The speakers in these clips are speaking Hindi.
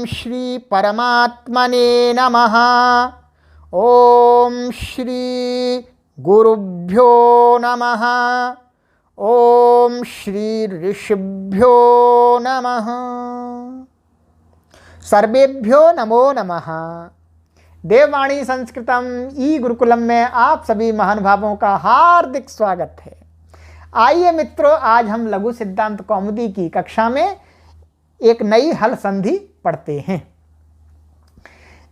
ओम श्री परमात्मने नमः। ओम श्री गुरुभ्यो नमः। ओम श्री ऋषिभ्यो नमः। सर्वेभ्यो नमो नमः। देववाणी संस्कृतम ई गुरुकुलम में आप सभी महानुभावों का हार्दिक स्वागत है। आइए मित्रों, आज हम लघु सिद्धांत कौमुदी की कक्षा में एक नई हल संधि पढ़ते हैं।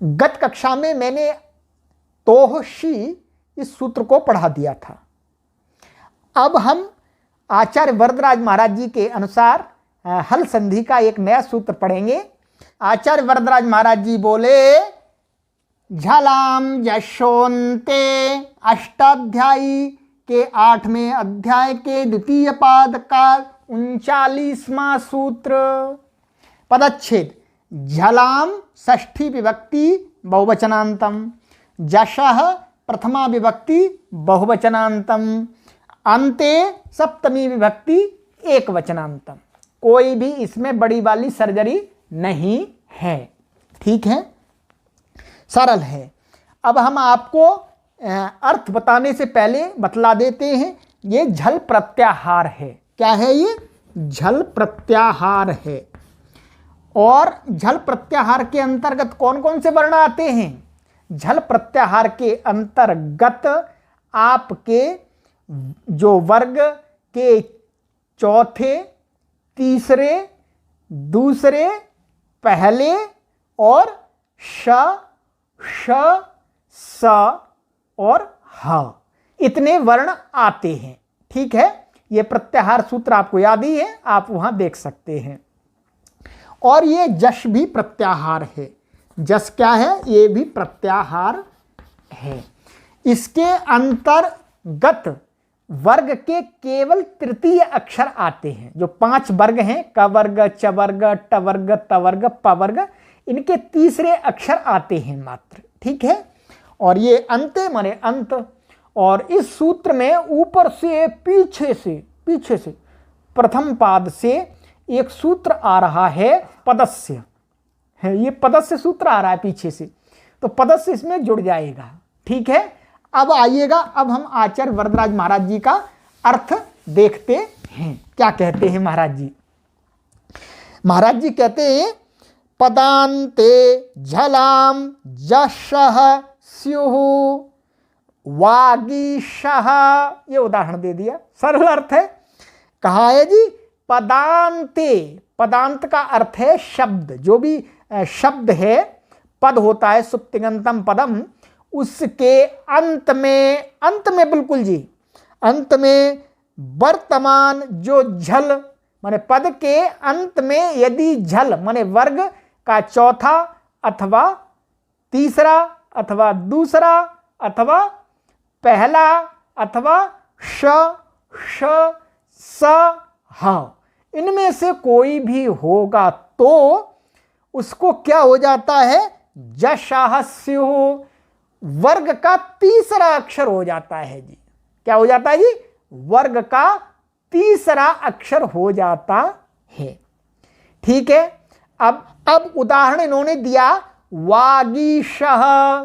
गत कक्षा में मैंने तोहशी इस सूत्र को पढ़ा दिया था। अब हम आचार्य वरदराज महाराज जी के अनुसार हल संधि का एक नया सूत्र पढ़ेंगे। आचार्य वरदराज महाराज जी बोले, झलाम यशोन्ते अष्टाध्यायी के 8वें अध्याय के द्वितीय पाद का 39वां सूत्र। पदच्छेद। झलाम षष्ठी विभक्ति बहुवचनांतम, जशः प्रथमा विभक्ति बहुवचनांतम, अंते सप्तमी विभक्ति एक वचनांतम। कोई भी इसमें बड़ी वाली सर्जरी नहीं है। ठीक है, सरल है। अब हम आपको अर्थ बताने से पहले बतला देते हैं, ये झल प्रत्याहार है। क्या है ये? झल प्रत्याहार है। और झल प्रत्याहार के अंतर्गत कौन कौन से वर्ण आते हैं? झल प्रत्याहार के अंतर्गत आपके जो वर्ग के चौथे, तीसरे, दूसरे, पहले और श, श, स और ह इतने वर्ण आते हैं। ठीक है, ये प्रत्याहार सूत्र आपको याद ही है, आप वहां देख सकते हैं। और ये जश भी प्रत्याहार है। जश क्या है? ये भी प्रत्याहार है। इसके अंतर्गत वर्ग के केवल तृतीय अक्षर आते हैं। जो 5 वर्ग हैं, क वर्ग, च वर्ग, ट वर्ग, त वर्ग, प वर्ग, इनके तीसरे अक्षर आते हैं मात्र। ठीक है, और ये अंते माने अंत। और इस सूत्र में ऊपर से पीछे से प्रथम पाद से एक सूत्र आ रहा है, पदस्य है। ये पदस्य सूत्र आ रहा है पीछे से, तो पदस्य इसमें जुड़ जाएगा। ठीक है, अब आइएगा, अब हम आचार्य वरदराज महाराज जी का अर्थ देखते हैं। क्या कहते हैं महाराज जी? महाराज जी कहते हैं, पदान्ते झलाम जशः स्युः वागीशः। ये उदाहरण दे दिया, सरल अर्थ है। कहा है जी? पदान्ते। पदांत का अर्थ है शब्द। जो भी शब्द है, पद होता है सुप्तिगंतम पदम, उसके अंत में बिल्कुल जी, अंत में वर्तमान जो झल माने पद के अंत में यदि झल माने वर्ग का चौथा अथवा तीसरा अथवा दूसरा अथवा पहला अथवा श, श, स, ह, इनमें से कोई भी होगा तो उसको क्या हो जाता है? जशः स्युः, वर्ग का तीसरा अक्षर हो जाता है जी। क्या हो जाता है जी? वर्ग का तीसरा अक्षर हो जाता है। ठीक है, अब उदाहरण इन्होंने दिया वागीशः।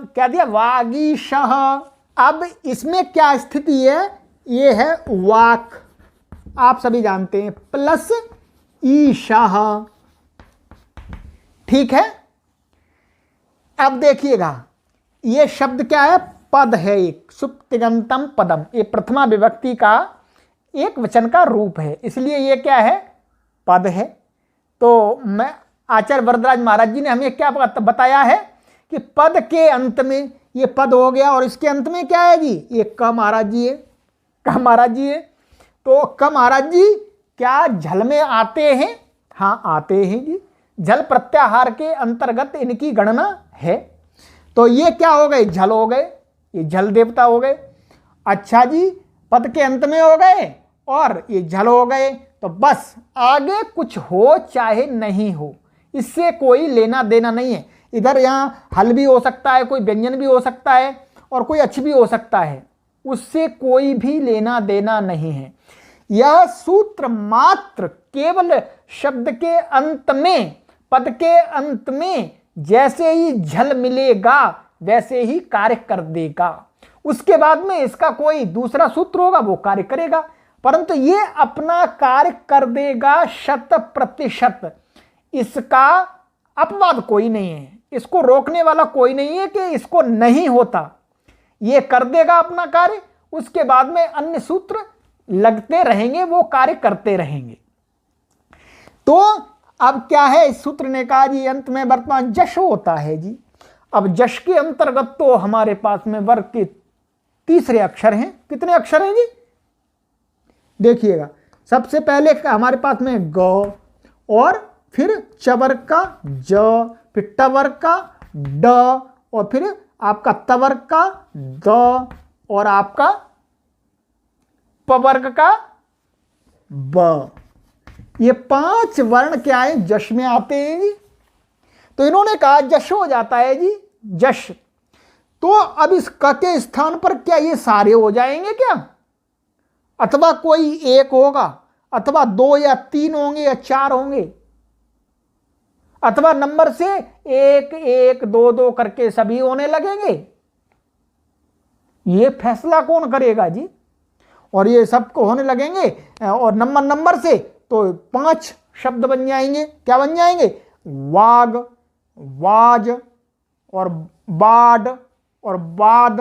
क्या दिया? वागीशः। अब इसमें क्या स्थिति है? ये है वाक, आप सभी जानते हैं, प्लस ईशः। ठीक है, अब देखिएगा, ये शब्द क्या है? पद है, एक सुप्तिगंतम पदम। ये प्रथमा विभक्ति का एक वचन का रूप है, इसलिए ये क्या है? पद है। तो मैं आचार्य वरदराज महाराज जी ने हमें क्या बताया है कि पद के अंत में ये पद हो गया, और इसके अंत में क्या है जी? ये क महाराज जी है। क महाराज जी है, तो क महाराज जी क्या झल में आते हैं? हाँ, आते हैं जी। झल प्रत्याहार के अंतर्गत इनकी गणना है। तो ये क्या हो गए? झल हो गए, ये झल देवता हो गए। अच्छा जी, पद के अंत में हो गए और ये झल हो गए, तो बस आगे कुछ हो चाहे नहीं हो, इससे कोई लेना देना नहीं है। इधर यहाँ हल भी हो सकता है, कोई व्यंजन भी हो सकता है और कोई अच्छ भी हो सकता है, उससे कोई भी लेना देना नहीं है। यह सूत्र मात्र केवल शब्द के अंत में पद के अंत में जैसे ही झल मिलेगा वैसे ही कार्य कर देगा। उसके बाद में इसका कोई दूसरा सूत्र होगा वो कार्य करेगा, परंतु ये अपना कार्य कर देगा 100%। इसका अपवाद कोई नहीं है, इसको रोकने वाला कोई नहीं है कि इसको नहीं होता। ये कर देगा अपना कार्य, उसके बाद में अन्य सूत्र लगते रहेंगे, वो कार्य करते रहेंगे। तो अब क्या है, इस सूत्र ने कहा जी अंत में वर्तमान जश होता है जी। अब जश के अंतर्गत तो हमारे पास में वर्ग के तीसरे अक्षर हैं। कितने अक्षर हैं जी? देखिएगा, सबसे पहले हमारे पास में ग, और फिर चवर्ग का ज, फिर टवर्ग का ड, और फिर आपका तवर्ग का द, और आपका पवर्ग का ब। ये 5 वर्ण क्या है, जश में आते हैं जी। तो इन्होंने कहा जश हो जाता है जी, जश। तो अब इस क के स्थान पर क्या ये सारे हो जाएंगे क्या, अथवा कोई एक होगा, अथवा 2 या 3 होंगे या 4 होंगे, अथवा नंबर से 1 1 2 2 करके सभी होने लगेंगे? ये फैसला कौन करेगा जी? और ये सबको होने लगेंगे और नंबर से तो 5 शब्द बन जाएंगे। क्या बन जाएंगे? वाग, वाज, और बाड, और बाद,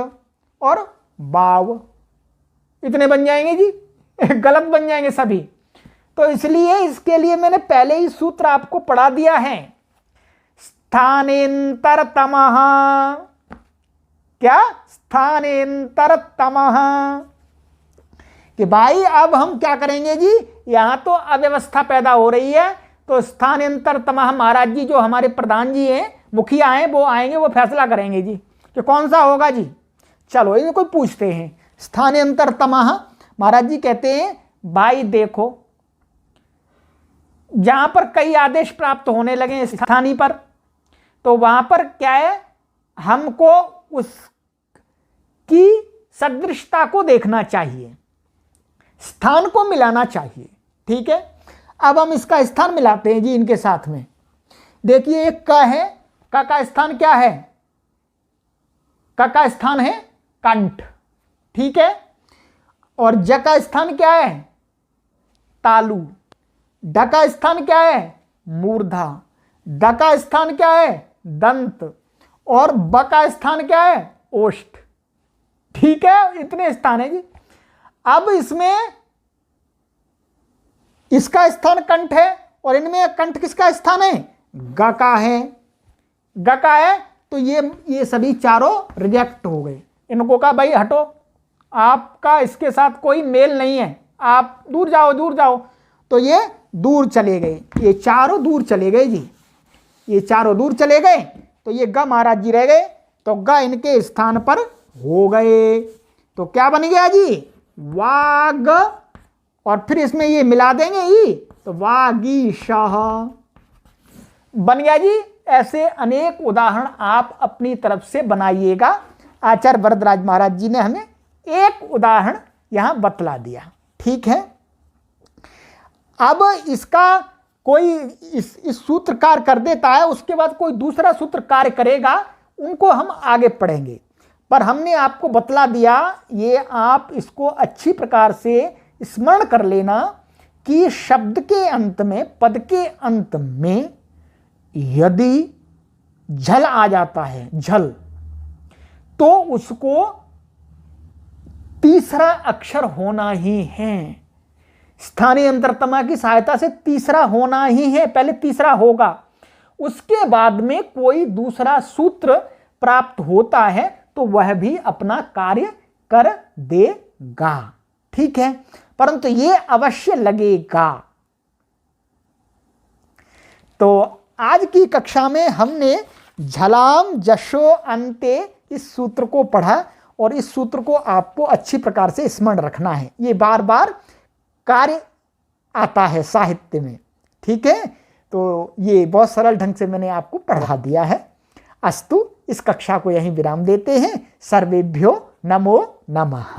और बाव। इतने बन जाएंगे जी, गलत बन जाएंगे सभी। तो इसलिए इसके लिए मैंने पहले ही सूत्र आपको पढ़ा दिया है, स्थानेन्तरतमः। क्या? स्थानेन्तरतमः। कि भाई अब हम क्या करेंगे जी, यहां तो अव्यवस्था पैदा हो रही है, तो स्थानांतरतमः महाराज जी जो हमारे प्रधान जी हैं, मुखिया हैं, वो आएंगे, वो फैसला करेंगे जी कि कौन सा होगा जी। चलो इन्हें कोई पूछते हैं। स्थानांतरतमः महाराज जी कहते हैं भाई देखो, जहां पर कई आदेश प्राप्त होने लगे स्थानीय पर, तो वहां पर क्या है, हमको उसकी सदृशता को देखना चाहिए, स्थान को मिलाना चाहिए। ठीक है, अब हम इसका स्थान मिलाते हैं जी इनके साथ में। देखिए एक क है, क का स्थान क्या है? क का स्थान है कंठ। ठीक है, और ज का स्थान क्या है? तालु। ड का स्थान क्या है? मूर्धा। द का स्थान क्या है? दंत। और ब का स्थान क्या है? ओष्ठ। ठीक है, इतने स्थान है जी। अब इसमें इसका स्थान कंठ है, और इनमें कंठ किसका स्थान है? ग का है। ग का है, तो ये सभी चारों रिजेक्ट हो गए। इनको कहा भाई हटो, आपका इसके साथ कोई मेल नहीं है, आप दूर जाओ, दूर जाओ। तो ये दूर चले गए, ये चारों दूर चले गए जी, ये चारों दूर चले गए। तो ये ग महाराज जी रह गए, तो ग इनके स्थान पर हो गए। तो क्या बन गया जी? वाग, और फिर इसमें ये मिला देंगे ई, तो वागीशः बन गया जी। ऐसे अनेक उदाहरण आप अपनी तरफ से बनाइएगा। आचार्य वरदराज महाराज जी ने हमें एक उदाहरण यहां बतला दिया। ठीक है, अब इसका कोई इस सूत्र कार्य कर देता है, उसके बाद कोई दूसरा सूत्र कार्य करेगा, उनको हम आगे पढ़ेंगे। पर हमने आपको बतला दिया, ये आप इसको अच्छी प्रकार से स्मरण कर लेना कि शब्द के अंत में, पद के अंत में यदि झल आ जाता है, झल, तो उसको तीसरा अक्षर होना ही है। स्थानीय अंतरतमा की सहायता से तीसरा होना ही है, पहले तीसरा होगा, उसके बाद में कोई दूसरा सूत्र प्राप्त होता है तो वह भी अपना कार्य कर देगा। ठीक है, परंतु ये अवश्य लगेगा। तो आज की कक्षा में हमने झलाम जशो अंते इस सूत्र को पढ़ा, और इस सूत्र को आपको अच्छी प्रकार से स्मरण रखना है। ये बार बार कार्य आता है साहित्य में। ठीक है, तो ये बहुत सरल ढंग से मैंने आपको पढ़ा दिया है। अस्तु, इस कक्षा को यहीं विराम देते हैं। सर्वेभ्यो नमो नमः।